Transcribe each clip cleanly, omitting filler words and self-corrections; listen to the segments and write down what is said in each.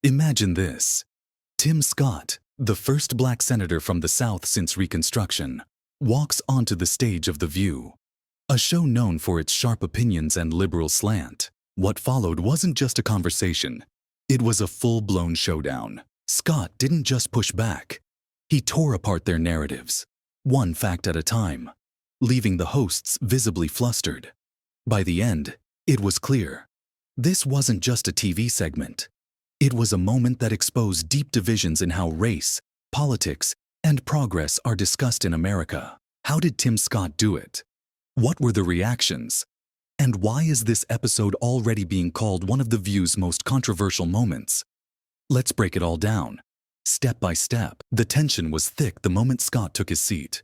Imagine this. Tim Scott, the first black senator from the South since Reconstruction, walks onto the stage of The View, a show known for its sharp opinions and liberal slant. What followed wasn't just a conversation. It was a full-blown showdown. Scott didn't just push back. He tore apart their narratives, one fact at a time, leaving the hosts visibly flustered. By the end, it was clear. This wasn't just a TV segment. It was a moment that exposed deep divisions in how race, politics, and progress are discussed in America. How did Tim Scott do it? What were the reactions? And why is this episode already being called one of The View's most controversial moments? Let's break it all down. Step by step, the tension was thick the moment Scott took his seat.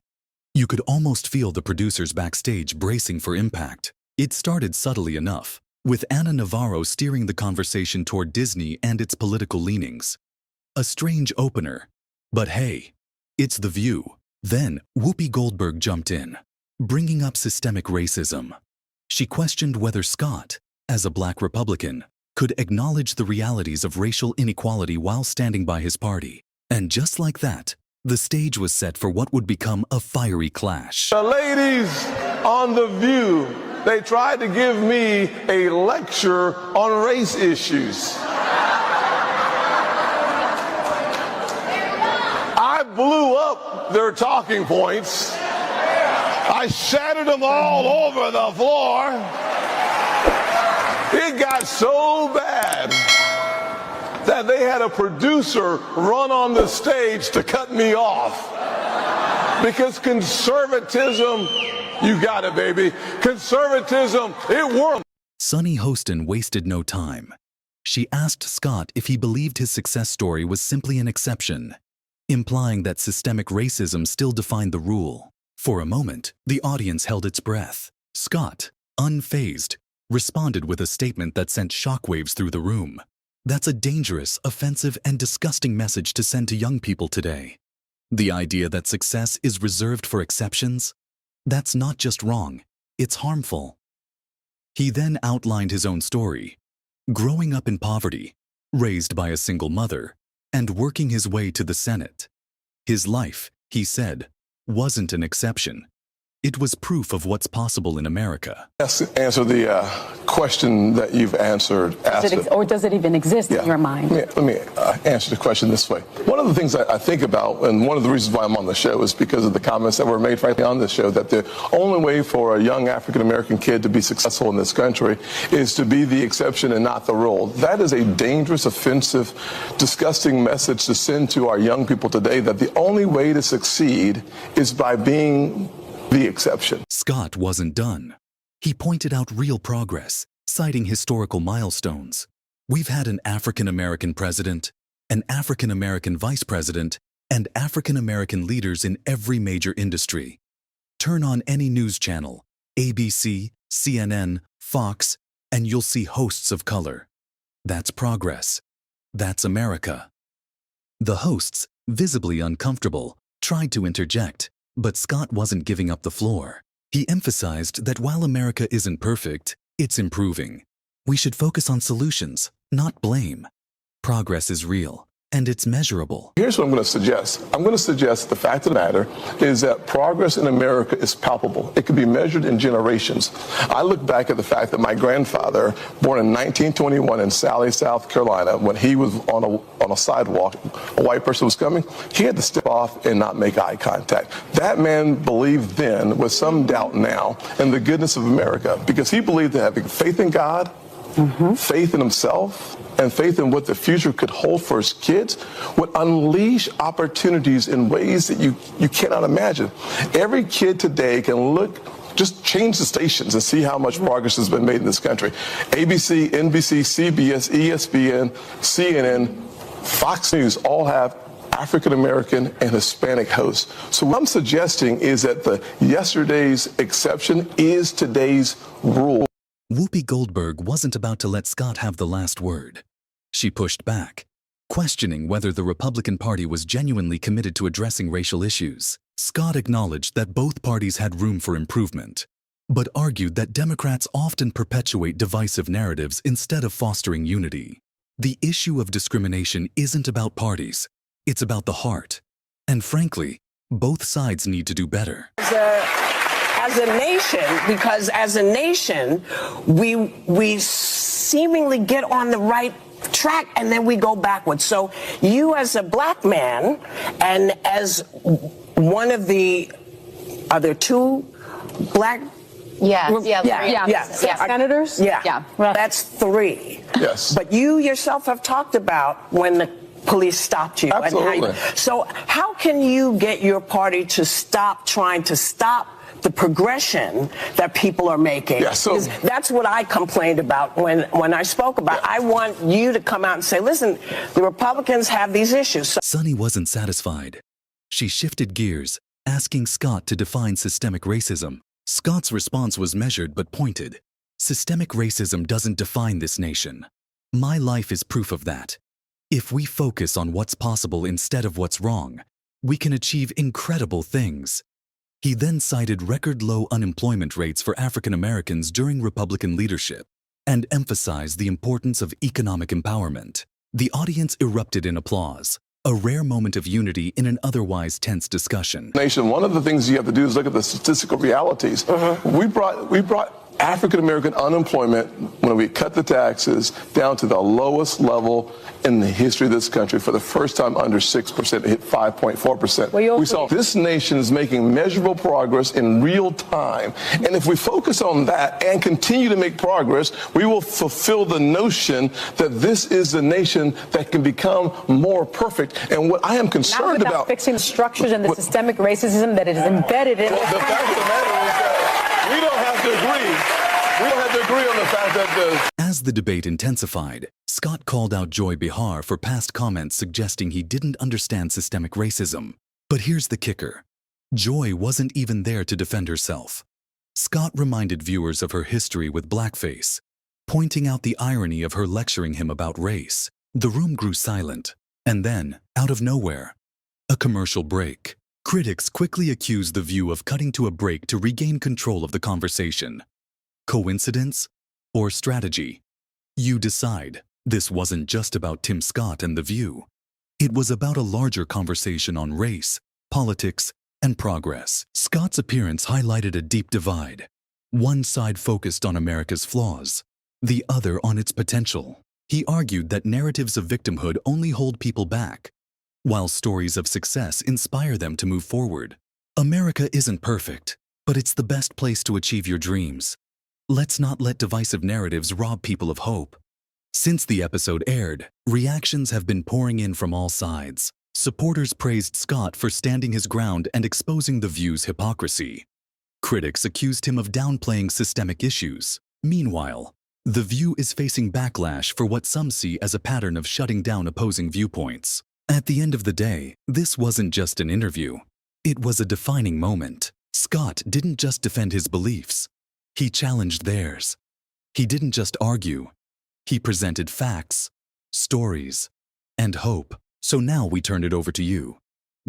You could almost feel the producers backstage bracing for impact. It started subtly enough, with Ana Navarro steering the conversation toward Disney and its political leanings. A strange opener. But hey, it's The View. Then Whoopi Goldberg jumped in, bringing up systemic racism. She questioned whether Scott, as a black Republican, could acknowledge the realities of racial inequality while standing by his party. And just like that, the stage was set for what would become a fiery clash. The ladies on The View, they tried to give me a lecture on race issues. I blew up their talking points. I shattered them all over the floor. It got so bad that they had a producer run on the stage to cut me off. Because conservatism, you got it, baby. Conservatism, it worked. Sunny Hostin wasted no time. She asked Scott if he believed his success story was simply an exception, implying that systemic racism still defined the rule. For a moment, the audience held its breath. Scott, unfazed, responded with a statement that sent shockwaves through the room. That's a dangerous, offensive, and disgusting message to send to young people today. The idea that success is reserved for exceptions? That's not just wrong, it's harmful. He then outlined his own story, growing up in poverty, raised by a single mother, and working his way to the Senate. His life, he said, wasn't an exception. It was proof of what's possible in America. Answer the question that you've answered. Or does it even exist in your mind? Let me answer the question this way. One of the things I think about, and one of the reasons why I'm on the show, is because of the comments that were made, frankly, on this show, that the only way for a young African-American kid to be successful in this country is to be the exception and not the rule. That is a dangerous, offensive, disgusting message to send to our young people today, that the only way to succeed is by being the exception. Scott wasn't done. He pointed out real progress, citing historical milestones. We've had an African-American president, an African-American vice president, and African-American leaders in every major industry. Turn on any news channel, ABC, CNN, Fox, and you'll see hosts of color. That's progress. That's America. The hosts, visibly uncomfortable, tried to interject, but Scott wasn't giving up the floor. He emphasized that while America isn't perfect, it's improving. We should focus on solutions, not blame. Progress is real, and it's measurable. Here's what I'm going to suggest. I'm going to suggest the fact of the matter is that progress in America is palpable. It can be measured in generations. I look back at the fact that my grandfather, born in 1921 in Sally, South Carolina, when he was on a sidewalk, a white person was coming, he had to step off and not make eye contact. That man believed then, with some doubt now, in the goodness of America, because he believed that having faith in God, faith in himself, and faith in what the future could hold for his kids would unleash opportunities in ways that you cannot imagine. Every kid today can look, just change the stations and see how much progress has been made in this country. ABC, NBC, CBS, ESPN, CNN, Fox News all have African-American and Hispanic hosts. So what I'm suggesting is that yesterday's exception is today's rule. Whoopi Goldberg wasn't about to let Scott have the last word. She pushed back, questioning whether the Republican Party was genuinely committed to addressing racial issues. Scott acknowledged that both parties had room for improvement, but argued that Democrats often perpetuate divisive narratives instead of fostering unity. The issue of discrimination isn't about parties, it's about the heart. And frankly, both sides need to do better. As a nation, because as a nation, we seemingly get on the right track and then we go backwards. So you as a black man and as one of the, are there two black? Senators? Yeah. That's three. Yes. But you yourself have talked about when the police stopped you. Absolutely. So how can you get your party to stop trying to stop the progression that people are making? Yeah, so that's what I complained about when I spoke about. I want you to come out and say, listen, the Republicans have these issues. So Sunny wasn't satisfied. She shifted gears, asking Scott to define systemic racism. Scott's response was measured but pointed. Systemic racism doesn't define this nation. My life is proof of that. If we focus on what's possible instead of what's wrong, we can achieve incredible things. He then cited record-low unemployment rates for African Americans during Republican leadership and emphasized the importance of economic empowerment. The audience erupted in applause, a rare moment of unity in an otherwise tense discussion. Nation, one of the things you have to do is look at the statistical realities. We brought African American unemployment, when we cut the taxes, down to the lowest level in the history of this country. For the first time, under 6%, it hit 5.4%. We saw this nation is making measurable progress in real time. And if we focus on that and continue to make progress, we will fulfill the notion that this is the nation that can become more perfect. And what I am concerned about fixing the structures and the systemic racism that is embedded in the fact of the matter is that we don't have to agree. We don't have to agree on the fact that As the debate intensified, Scott called out Joy Behar for past comments suggesting he didn't understand systemic racism. But here's the kicker. Joy wasn't even there to defend herself. Scott reminded viewers of her history with blackface, pointing out the irony of her lecturing him about race. The room grew silent, and then, out of nowhere, a commercial break. Critics quickly accused The View of cutting to a break to regain control of the conversation. Coincidence or strategy? You decide. This wasn't just about Tim Scott and The View. It was about a larger conversation on race, politics, and progress. Scott's appearance highlighted a deep divide. One side focused on America's flaws, the other on its potential. He argued that narratives of victimhood only hold people back, while stories of success inspire them to move forward. America isn't perfect, but it's the best place to achieve your dreams. Let's not let divisive narratives rob people of hope. Since the episode aired, reactions have been pouring in from all sides. Supporters praised Scott for standing his ground and exposing The View's hypocrisy. Critics accused him of downplaying systemic issues. Meanwhile, The View is facing backlash for what some see as a pattern of shutting down opposing viewpoints. At the end of the day, this wasn't just an interview. It was a defining moment. Scott didn't just defend his beliefs. He challenged theirs. He didn't just argue. He presented facts, stories, and hope. So now we turn it over to you.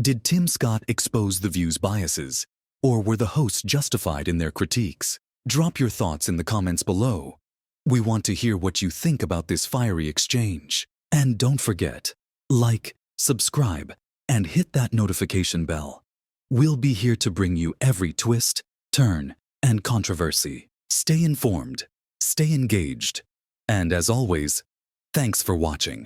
Did Tim Scott expose The View's biases, or were the hosts justified in their critiques? Drop your thoughts in the comments below. We want to hear what you think about this fiery exchange. And don't forget, like, subscribe, and hit that notification bell. We'll be here to bring you every twist, turn, and controversy. Stay informed, stay engaged, and as always, thanks for watching.